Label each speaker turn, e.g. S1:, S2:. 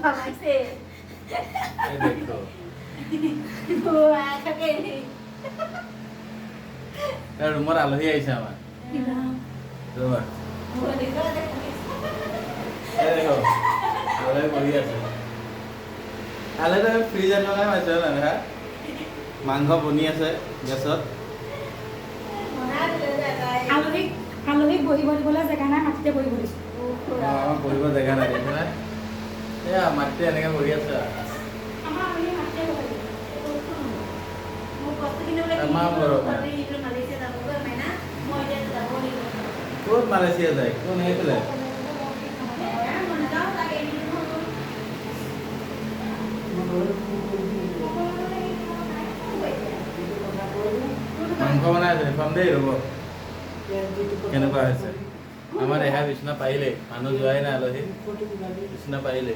S1: ভাবাইছে
S2: এই দেখো ৰুমত আলহী আহিছে আমাৰ ৰবা এই দেখো আলহী বহি আছে আলহীটো ফ্ৰিজত লগাই মাৰিছে নহয় হা মাংস বনি আছে গেছত
S3: আলহীক বহিব দিবলৈ জেগা নাই মাটিতে বহিব দিছোঁ
S2: আমাৰ বহিব জেগা নাই দেখিছে নে এয়া মাটিতে এনেকৈ বহি আছে
S3: আমাৰ আলহী মাটিতে বহিব
S2: ক'ত মালয়েছিয়া যায় কোন সেইফালে মাংস বনাই আছে খুৱাম দেই ৰ'ব কেনেকুৱা হৈছে আমাৰ ৰেহা বিচনা পাৰিলে মানুহ যোৱাই নাই আলহী বিচনা পাৰিলে